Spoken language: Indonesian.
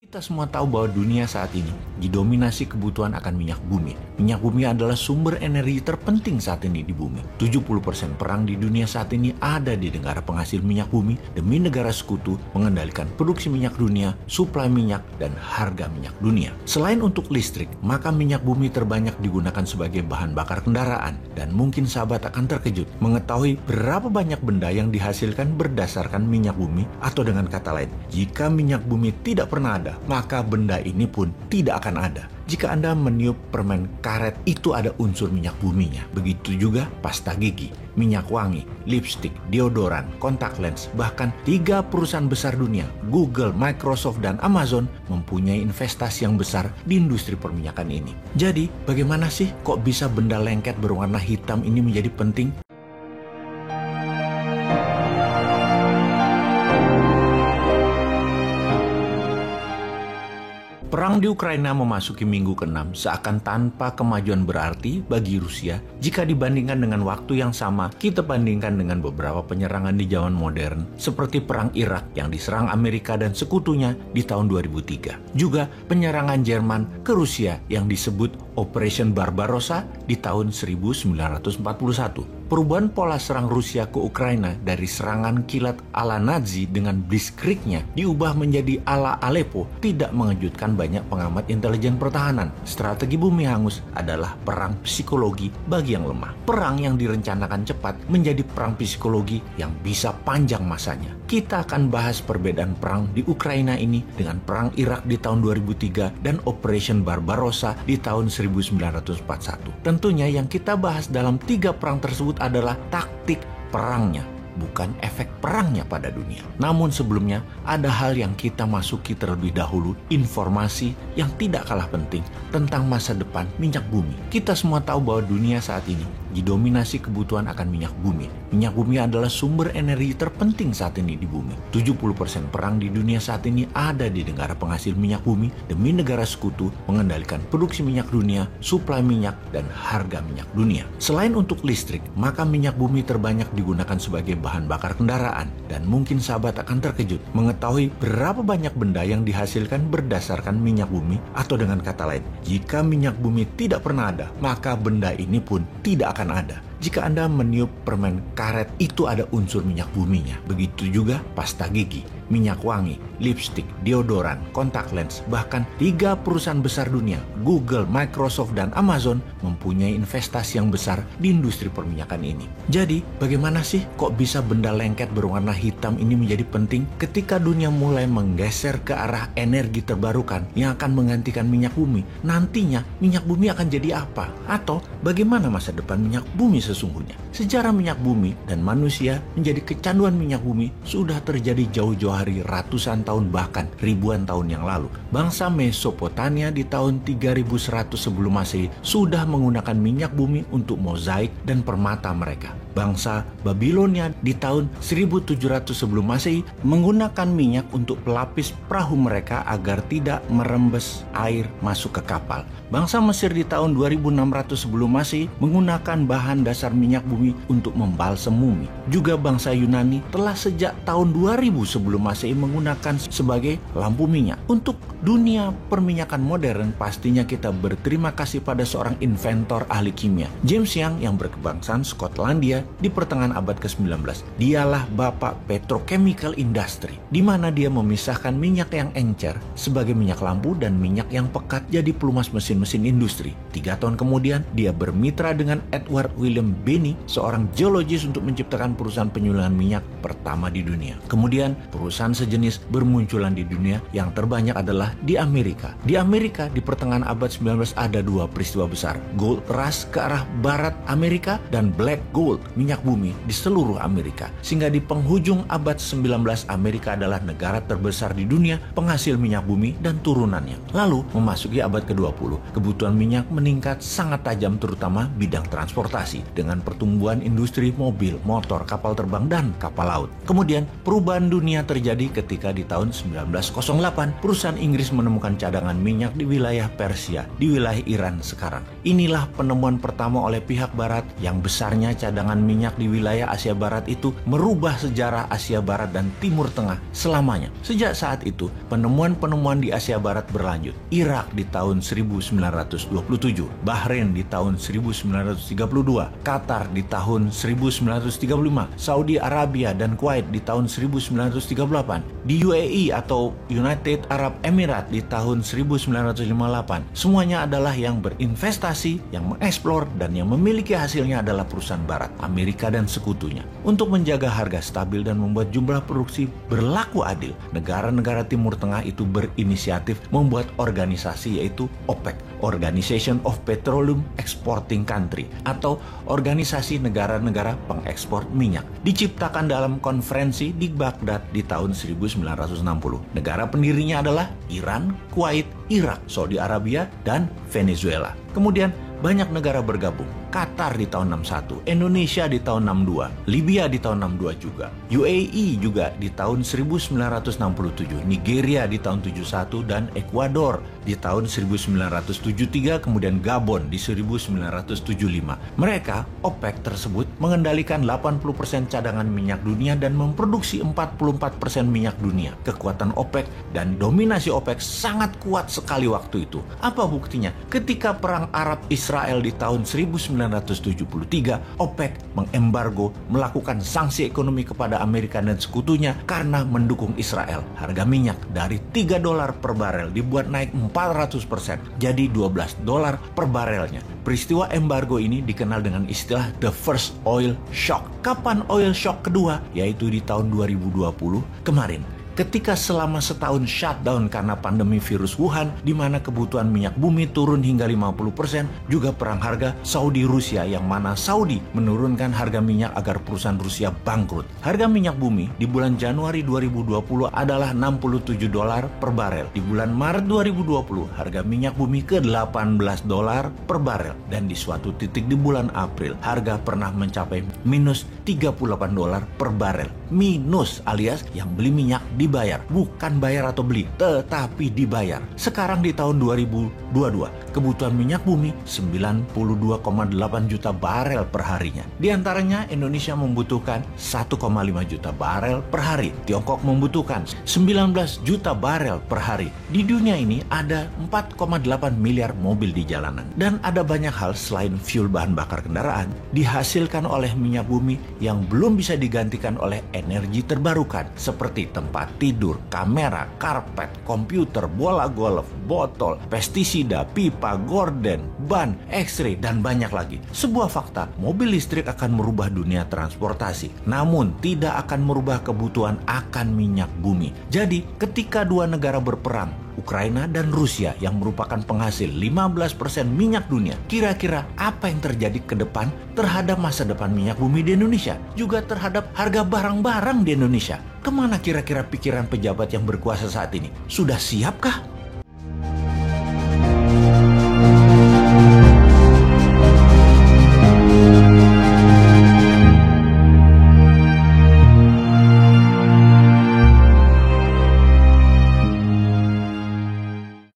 Kita semua tahu bahwa dunia saat ini didominasi kebutuhan akan minyak bumi. Minyak bumi adalah sumber energi terpenting saat ini di bumi. 70% perang di dunia saat ini ada di negara penghasil minyak bumi demi negara sekutu mengendalikan produksi minyak dunia, suplai minyak, dan harga minyak dunia. Selain untuk listrik, maka minyak bumi terbanyak digunakan sebagai bahan bakar kendaraan. Dan mungkin sahabat akan terkejut mengetahui berapa banyak benda yang dihasilkan berdasarkan minyak bumi, atau dengan kata lain, jika minyak bumi tidak pernah ada, maka benda ini pun tidak akan ada. Jika Anda meniup permen karet, itu ada unsur minyak buminya. Begitu juga pasta gigi, minyak wangi, lipstik, deodoran, kontak lens, bahkan 3 perusahaan besar dunia, Google, Microsoft, dan Amazon mempunyai investasi yang besar di industri perminyakan ini. Jadi, bagaimana sih kok bisa benda lengket berwarna hitam ini menjadi penting? Perang di Ukraina memasuki minggu ke-6 seakan tanpa kemajuan berarti bagi Rusia jika dibandingkan dengan waktu yang sama kita bandingkan dengan beberapa penyerangan di zaman modern seperti Perang Irak yang diserang Amerika dan sekutunya di tahun 2003. Juga penyerangan Jerman ke Rusia yang disebut Operation Barbarossa di tahun 1941. Perubahan pola serang Rusia ke Ukraina dari serangan kilat ala Nazi dengan blitzkriegnya diubah menjadi ala Aleppo tidak mengejutkan banyak pengamat intelijen pertahanan. Strategi bumi hangus adalah perang psikologi bagi yang lemah. Perang yang direncanakan cepat menjadi perang psikologi yang bisa panjang masanya. Kita akan bahas perbedaan perang di Ukraina ini dengan perang Irak di tahun 2003 dan Operation Barbarossa di tahun 1941. Tentunya yang kita bahas dalam 3 perang tersebut adalah taktik perangnya, bukan efek perangnya pada dunia. Namun sebelumnya, ada hal yang kita masuki terlebih dahulu, informasi yang tidak kalah penting tentang masa depan minyak bumi. Kita semua tahu bahwa dunia saat ini didominasi kebutuhan akan minyak bumi. Minyak bumi adalah sumber energi terpenting saat ini di bumi. 70% perang di dunia saat ini ada di negara penghasil minyak bumi demi negara sekutu mengendalikan produksi minyak dunia, suplai minyak, dan harga minyak dunia. Selain untuk listrik, maka minyak bumi terbanyak digunakan sebagai bahan bakar kendaraan. Dan mungkin sahabat akan terkejut mengetahui berapa banyak benda yang dihasilkan berdasarkan minyak bumi, atau dengan kata lain, jika minyak bumi tidak pernah ada, maka benda ini pun tidak akan ada. Jika Anda meniup permen karet, itu ada unsur minyak buminya. Begitu juga pasta gigi, minyak wangi, lipstik, deodoran, kontak lens, bahkan 3 perusahaan besar dunia, Google, Microsoft, dan Amazon mempunyai investasi yang besar di industri perminyakan ini. Jadi, bagaimana sih kok bisa benda lengket berwarna hitam ini menjadi penting ketika dunia mulai menggeser ke arah energi terbarukan yang akan menggantikan minyak bumi? Nantinya, minyak bumi akan jadi apa? Atau bagaimana masa depan minyak bumi sesungguhnya? Sejarah minyak bumi dan manusia menjadi kecanduan minyak bumi sudah terjadi jauh-jauh hari, ratusan tahun bahkan ribuan tahun yang lalu. Bangsa Mesopotamia di tahun 3100 sebelum Masehi sudah menggunakan minyak bumi untuk mozaik dan permata mereka. Bangsa Babilonia di tahun 1700 sebelum Masehi menggunakan minyak untuk pelapis perahu mereka agar tidak merembes air masuk ke kapal. Bangsa Mesir di tahun 2600 sebelum Masehi menggunakan bahan dasar minyak bumi untuk membalsem mumi. Juga bangsa Yunani telah sejak tahun 2000 sebelum Masehi menggunakan sebagai lampu minyak. Untuk dunia perminyakan modern, pastinya kita berterima kasih pada seorang inventor ahli kimia, James Young, yang berkebangsaan Skotlandia di pertengahan abad ke-19. Dialah bapak petrochemical industry, di mana dia memisahkan minyak yang encer sebagai minyak lampu dan minyak yang pekat jadi pelumas mesin-mesin industri. 3 tahun kemudian, dia bermitra dengan Edward William Benny, seorang geologis, untuk menciptakan perusahaan penyulingan minyak pertama di dunia. Kemudian, perusahaan sejenis bermunculan di dunia, yang terbanyak adalah di Amerika. Di Amerika, di pertengahan abad 19 ada 2 peristiwa besar. Gold Rush ke arah barat Amerika dan Black Gold, minyak bumi di seluruh Amerika. Sehingga di penghujung abad 19, Amerika adalah negara terbesar di dunia penghasil minyak bumi dan turunannya. Lalu, memasuki abad ke-20, kebutuhan minyak meningkat sangat tajam, terutama bidang transportasi, dengan pertumbuhan industri mobil, motor, kapal terbang, dan kapal laut. Kemudian, perubahan dunia terjadi terjadi ketika di tahun 1908 perusahaan Inggris menemukan cadangan minyak di wilayah Persia, di wilayah Iran sekarang. Inilah penemuan pertama oleh pihak Barat yang besarnya cadangan minyak di wilayah Asia Barat itu merubah sejarah Asia Barat dan Timur Tengah selamanya. Sejak saat itu, penemuan-penemuan di Asia Barat berlanjut. Irak di tahun 1927, Bahrain di tahun 1932, Qatar di tahun 1935, Saudi Arabia dan Kuwait di tahun 1938, di UAE atau United Arab Emirates di tahun 1958. Semuanya adalah yang berinvestasi, yang mengeksplor, dan yang memiliki hasilnya adalah perusahaan Barat, Amerika dan sekutunya. Untuk menjaga harga stabil dan membuat jumlah produksi berlaku adil, negara-negara Timur Tengah itu berinisiatif membuat organisasi yaitu OPEC, Organization of Petroleum Exporting Country, atau organisasi negara-negara pengekspor minyak. Diciptakan dalam konferensi di Baghdad di tahun 1960. Negara pendirinya adalah Iran, Kuwait, Irak, Saudi Arabia, dan Venezuela. Kemudian banyak negara bergabung. Qatar di tahun 61, Indonesia di tahun 62, Libya di tahun 62 juga, UAE juga di tahun 1967, Nigeria di tahun 71, dan Ekuador di tahun 1973, kemudian Gabon di 1975. Mereka, OPEC tersebut, mengendalikan 80% cadangan minyak dunia dan memproduksi 44% minyak dunia. Kekuatan OPEC dan dominasi OPEC sangat kuat sekali waktu itu. Apa buktinya? Ketika Perang Arab-Israel di tahun 1973, OPEC mengembargo, melakukan sanksi ekonomi kepada Amerika dan sekutunya karena mendukung Israel. Harga minyak dari $3 per barel dibuat naik 400%, jadi $12 per barelnya. Peristiwa embargo ini dikenal dengan istilah The First Oil Shock. Kapan oil shock kedua? Yaitu di tahun 2020 kemarin. Ketika selama setahun shutdown karena pandemi virus Wuhan, di mana kebutuhan minyak bumi turun hingga 50%, juga perang harga Saudi-Rusia yang mana Saudi menurunkan harga minyak agar perusahaan Rusia bangkrut. Harga minyak bumi di bulan Januari 2020 adalah $67 per barel. Di bulan Maret 2020, harga minyak bumi ke $18 per barel. Dan di suatu titik di bulan April, harga pernah mencapai minus $38 per barel. Minus alias yang beli minyak dibayar, bukan bayar atau beli, tetapi dibayar. Sekarang di tahun 2022, kebutuhan minyak bumi 92,8 juta barel per harinya. Di antaranya Indonesia membutuhkan 1,5 juta barel per hari. Tiongkok membutuhkan 19 juta barel per hari. Di dunia ini ada 4,8 miliar mobil di jalanan. Dan ada banyak hal selain fuel bahan bakar kendaraan dihasilkan oleh minyak bumi yang belum bisa digantikan oleh energi terbarukan seperti tempat tidur, kamera, karpet, komputer, bola golf, botol, pestisida, pipa, gorden, ban, X-ray, dan banyak lagi. Sebuah fakta, mobil listrik akan merubah dunia transportasi, namun tidak akan merubah kebutuhan akan minyak bumi. Jadi, ketika dua negara berperang, Ukraina dan Rusia yang merupakan penghasil 15% minyak dunia, kira-kira apa yang terjadi ke depan terhadap masa depan minyak bumi di Indonesia? Juga terhadap harga barang-barang di Indonesia. Kemana kira-kira pikiran pejabat yang berkuasa saat ini? Sudah siapkah?